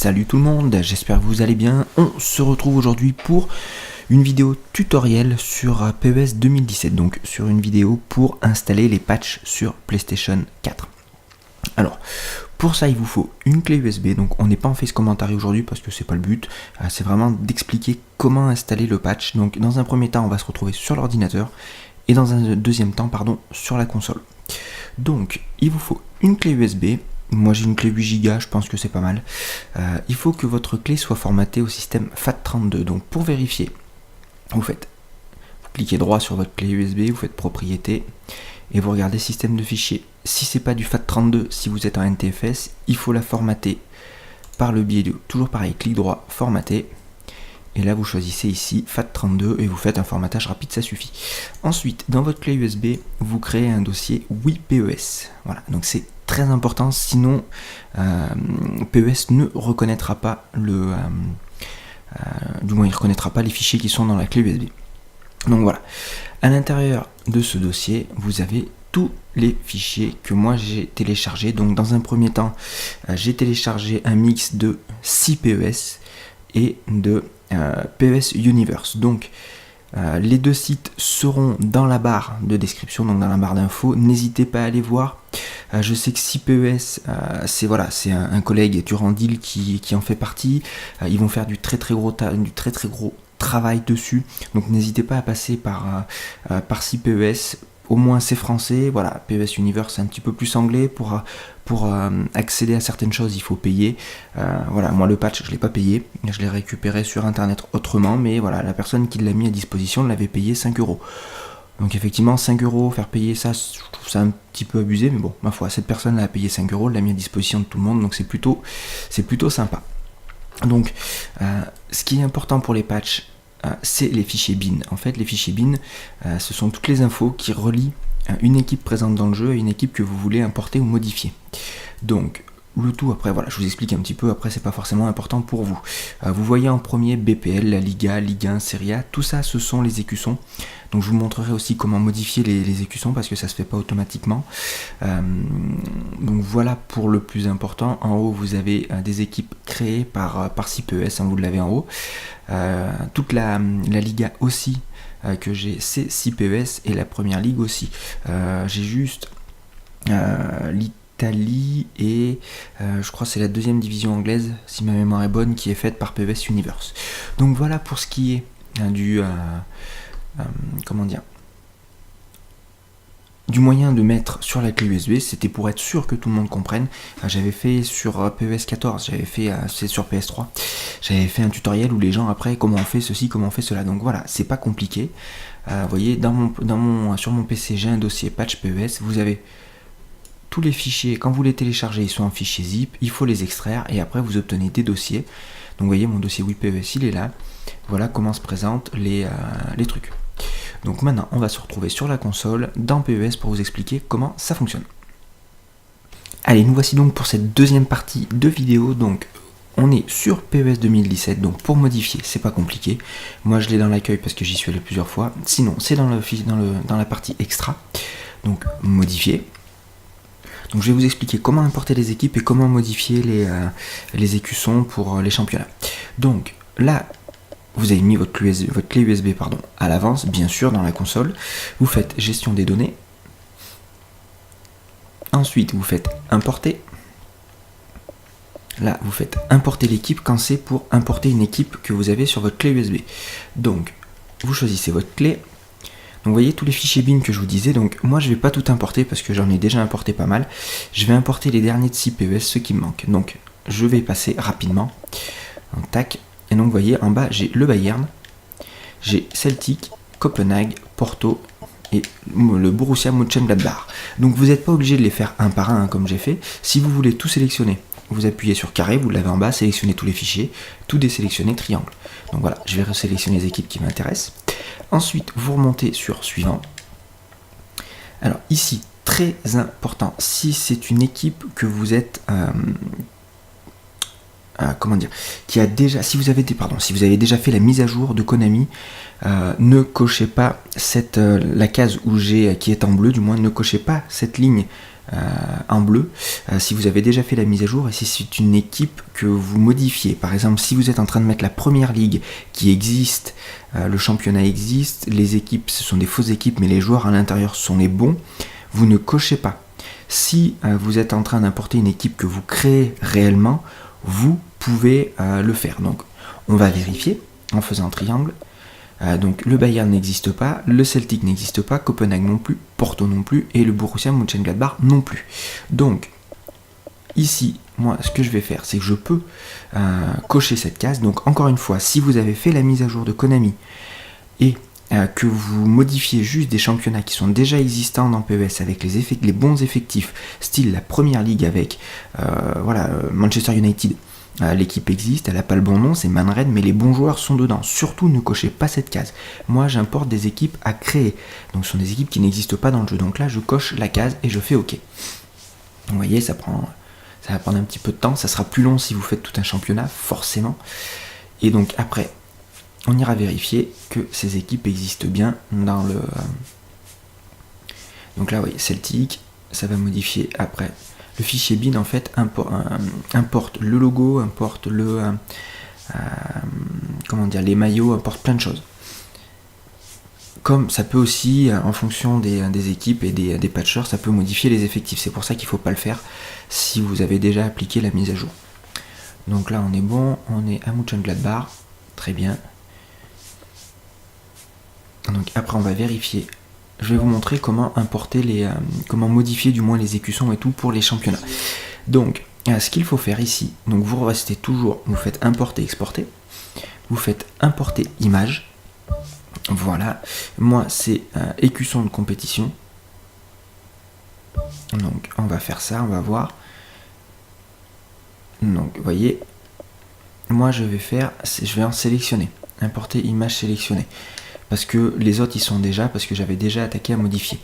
Salut tout le monde, j'espère que vous allez bien. On se retrouve aujourd'hui pour une vidéo tutoriel sur PES 2017, donc sur une vidéo pour installer les patchs sur PlayStation 4. Alors, pour ça il vous faut une clé USB, donc on n'est pas en face commentary aujourd'hui parce que c'est pas le but, c'est vraiment d'expliquer comment installer le patch. Donc dans un premier temps on va se retrouver sur l'ordinateur et dans un deuxième temps sur la console. Donc il vous faut une clé USB. Moi j'ai une clé 8 Go, je pense que c'est pas mal. Il faut que votre clé soit formatée au système FAT32. Donc pour vérifier, vous cliquez droit sur votre clé USB, vous faites propriété et vous regardez système de fichiers. Si c'est pas du FAT32, si vous êtes en NTFS, il faut la formater par le biais de, toujours pareil, clic droit, formater. Et là vous choisissez ici FAT32 et vous faites un formatage rapide, ça suffit. Ensuite, dans votre clé USB, vous créez un dossier WiiPES. Voilà, donc c'est très important, sinon PES ne reconnaîtra pas du moins il ne reconnaîtra pas les fichiers qui sont dans la clé USB. Donc voilà, à l'intérieur de ce dossier, vous avez tous les fichiers que moi j'ai téléchargés. Donc dans un premier temps, j'ai téléchargé un mix de 6 PES et de PES Universe. Donc les deux sites seront dans la barre de description, donc dans la barre d'infos. N'hésitez pas à aller voir. Je sais que 6PES, c'est un collègue Durandil qui en fait partie. Ils vont faire du très très gros travail dessus. Donc n'hésitez pas à passer par 6PES. Au moins c'est français, voilà, PES Universe c'est un petit peu plus anglais, pour accéder à certaines choses il faut payer, voilà, moi le patch je l'ai pas payé, je l'ai récupéré sur internet autrement, mais voilà, la personne qui l'a mis à disposition l'avait payé 5 €. Donc effectivement 5 €, faire payer ça, je trouve ça un petit peu abusé, mais bon, ma foi, cette personne a payé 5 €, l'a mis à disposition de tout le monde, donc c'est plutôt sympa. Donc ce qui est important pour les patchs, c'est les fichiers bin. En fait, les fichiers bin, ce sont toutes les infos qui relient une équipe présente dans le jeu à une équipe que vous voulez importer ou modifier. Donc, le tout, après, voilà, je vous explique un petit peu, après, c'est pas forcément important pour vous. Vous voyez en premier BPL, la Liga, Ligue 1, Serie A, tout ça, ce sont les écussons. Donc, je vous montrerai aussi comment modifier les écussons parce que ça se fait pas automatiquement. Donc, voilà pour le plus important. En haut, vous avez des équipes créées par 6PES, vous l'avez en haut. Toute la Liga aussi que j'ai, c'est 6PES et la première ligue aussi. J'ai juste l'Italie et je crois que c'est la deuxième division anglaise, si ma mémoire est bonne, qui est faite par PES Universe. Donc voilà pour ce qui est du moyen de mettre sur la clé USB. C'était pour être sûr que tout le monde comprenne. J'avais fait sur PES 14, c'est sur PS3, j'avais fait un tutoriel où les gens après comment on fait ceci, comment on fait cela. Donc voilà, c'est pas compliqué. Vous voyez, sur mon PC j'ai un dossier patch PES, vous avez tous les fichiers, quand vous les téléchargez ils sont en fichier zip, il faut les extraire et après vous obtenez des dossiers. Donc vous voyez, mon dossier WiiPES il est là. Voilà comment se présentent les trucs. Donc maintenant on va se retrouver sur la console dans PES pour vous expliquer comment ça fonctionne. Allez, nous voici donc pour cette deuxième partie de vidéo. Donc on est sur PES 2017, donc pour modifier c'est pas compliqué. Moi je l'ai dans l'accueil parce que j'y suis allé plusieurs fois, sinon c'est dans la partie extra. Donc modifier. Donc je vais vous expliquer comment importer les équipes et comment modifier les écussons pour les championnats. Donc là, vous avez mis votre clé USB à l'avance, bien sûr, dans la console. Vous faites gestion des données. Ensuite, vous faites importer. Là, vous faites importer l'équipe quand c'est pour importer une équipe que vous avez sur votre clé USB. Donc, vous choisissez votre clé. Donc, vous voyez tous les fichiers bin que je vous disais. Donc, moi, je ne vais pas tout importer parce que j'en ai déjà importé pas mal. Je vais importer les derniers de 6PES, ceux qui me manquent. Donc, je vais passer rapidement. Donc, tac. Et donc vous voyez en bas j'ai le Bayern, j'ai Celtic, Copenhague, Porto et le Borussia Mönchengladbach. Donc vous n'êtes pas obligé de les faire un par un comme j'ai fait. Si vous voulez tout sélectionner, vous appuyez sur carré, vous l'avez en bas, sélectionnez tous les fichiers, tout désélectionner, triangle. Donc voilà, je vais resélectionner les équipes qui m'intéressent. Ensuite vous remontez sur suivant. Alors ici, très important, si c'est une équipe que vous êtes si vous avez déjà fait la mise à jour de Konami, ne cochez pas la case qui est en bleu, du moins ne cochez pas cette ligne en bleu, si vous avez déjà fait la mise à jour et si c'est une équipe que vous modifiez. Par exemple, si vous êtes en train de mettre la première ligue qui existe, le championnat existe, les équipes ce sont des fausses équipes mais les joueurs à l'intérieur sont les bons, vous ne cochez pas. Si vous êtes en train d'importer une équipe que vous créez réellement, vous pouvez le faire. Donc on va vérifier en faisant un triangle. Donc le Bayern n'existe pas, le Celtic n'existe pas, Copenhague non plus, Porto non plus, et le Borussia Mönchengladbach non plus. Donc, ici, moi, ce que je vais faire, c'est que je peux cocher cette case. Donc, encore une fois, si vous avez fait la mise à jour de Konami, et que vous modifiez juste des championnats qui sont déjà existants dans PES avec les bons effectifs, style la première ligue avec Manchester United, l'équipe existe, elle n'a pas le bon nom, c'est Man Red, mais les bons joueurs sont dedans. Surtout ne cochez pas cette case. Moi j'importe des équipes à créer, donc ce sont des équipes qui n'existent pas dans le jeu. Donc là je coche la case et je fais OK. Vous voyez, ça va prendre un petit peu de temps, ça sera plus long si vous faites tout un championnat, forcément. Et donc après, on ira vérifier que ces équipes existent bien dans le... Donc là oui, Celtic, ça va modifier après. Le fichier bin en fait importe le logo, importe les maillots, importe plein de choses. Comme ça peut aussi, en fonction des équipes et des patchers, ça peut modifier les effectifs. C'est pour ça qu'il ne faut pas le faire si vous avez déjà appliqué la mise à jour. Donc là on est bon, on est à Mönchengladbach, très bien. Donc après on va vérifier. Je vais vous montrer comment importer comment modifier du moins les écussons et tout pour les championnats. Donc, ce qu'il faut faire ici, donc vous restez toujours, vous faites importer, exporter, vous faites importer image. Voilà, moi c'est écusson de compétition. Donc on va faire ça, on va voir. Donc vous voyez, moi je vais en sélectionner, importer image sélectionnée. Parce que les autres ils sont déjà, parce que j'avais déjà attaqué à modifier.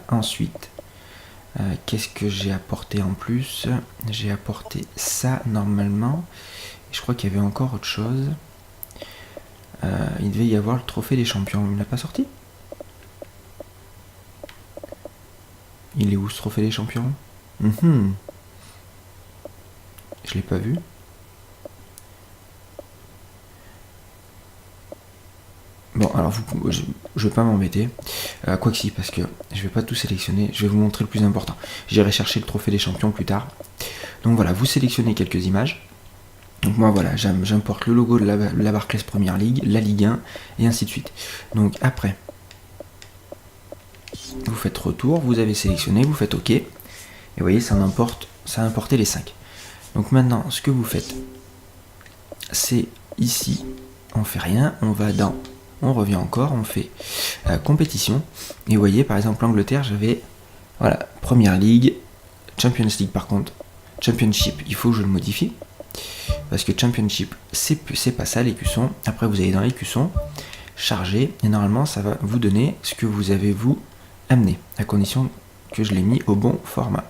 Ensuite, qu'est-ce que j'ai apporté en plus? J'ai apporté ça normalement. Je crois qu'il y avait encore autre chose. Il devait y avoir le trophée des champions. Il n'a pas sorti? Il est où ce trophée des champions? Je l'ai pas vu. Bon, alors je vais pas m'embêter, quoi que si, parce que je vais pas tout sélectionner, je vais vous montrer le plus important. J'irai chercher le trophée des champions plus tard. Donc voilà, vous sélectionnez quelques images. Donc moi voilà, j'importe le logo de la Barclays Premier League, la Ligue 1, et ainsi de suite. Donc après, vous faites retour, vous avez sélectionné, vous faites OK, et vous voyez, ça a importé les 5. Donc maintenant, ce que vous faites, c'est ici, on fait rien, on revient encore, on fait compétition. Et vous voyez, par exemple, l'Angleterre, j'avais Première Ligue, Champions League par contre, Championship, il faut que je le modifie. Parce que Championship, c'est pas ça l'écusson. Après, vous allez dans l'écusson, charger, et normalement, ça va vous donner ce que vous avez amené, à condition que je l'ai mis au bon format.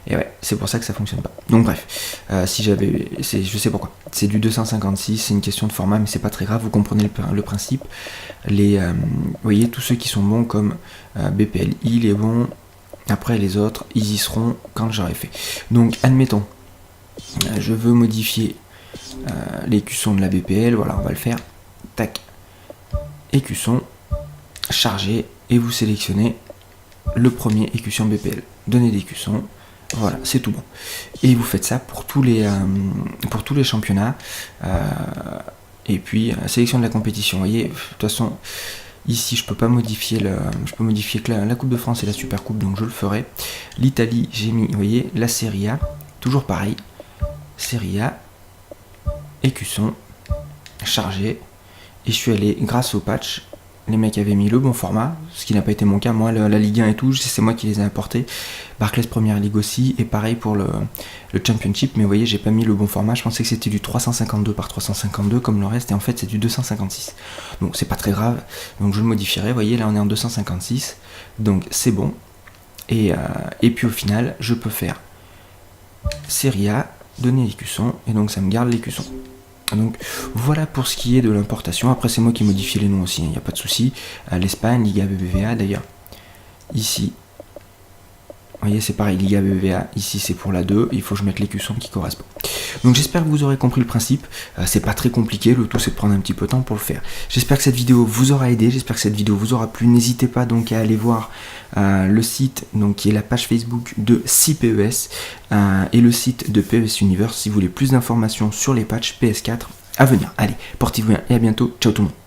Et ouais, c'est pour ça que ça fonctionne pas. Donc bref, je sais pourquoi. C'est du 256, c'est une question de format, mais c'est pas très grave, vous comprenez le principe. Vous voyez, tous ceux qui sont bons comme BPL, il est bon. Après les autres, ils y seront quand j'aurai fait. Donc admettons, je veux modifier l'écusson de la BPL, voilà, on va le faire. Tac, écusson, charger, et vous sélectionnez le premier écusson BPL. Donner d'écusson. Voilà, c'est tout bon. Et vous faites ça pour tous les championnats. Et puis, sélection de la compétition. Vous voyez, de toute façon, ici, je peux modifier que la Coupe de France et la Super Coupe, donc je le ferai. L'Italie, j'ai mis, vous voyez, la Serie A. Toujours pareil. Serie A. Écusson. Chargé. Et je suis allé, grâce au patch, les mecs avaient mis le bon format, ce qui n'a pas été mon cas. Moi, la Ligue 1 et tout, c'est moi qui les ai apportés. Barclays Premier League aussi, et pareil pour le Championship, mais vous voyez, j'ai pas mis le bon format. Je pensais que c'était du 352 par 352 comme le reste, et en fait, c'est du 256. Donc, c'est pas très grave. Donc, je le modifierai. Vous voyez, là, on est en 256. Donc, c'est bon. Et puis, au final, je peux faire Serie A, donner l'écusson, et donc, ça me garde l'écusson. Donc voilà pour ce qui est de l'importation. Après c'est moi qui modifie les noms aussi, il n'y a pas de souci. L'Espagne, Liga BBVA d'ailleurs. ici. Vous voyez, c'est pareil, Liga BBVA, ici c'est pour la 2, il faut que je mette l'écusson qui correspond. Donc j'espère que vous aurez compris le principe, c'est pas très compliqué, le tout c'est de prendre un petit peu de temps pour le faire. J'espère que cette vidéo vous aura aidé, j'espère que cette vidéo vous aura plu, n'hésitez pas donc à aller voir le site donc, qui est la page Facebook de CPES et le site de PES Universe si vous voulez plus d'informations sur les patchs PS4 à venir. Allez, portez-vous bien et à bientôt, ciao tout le monde.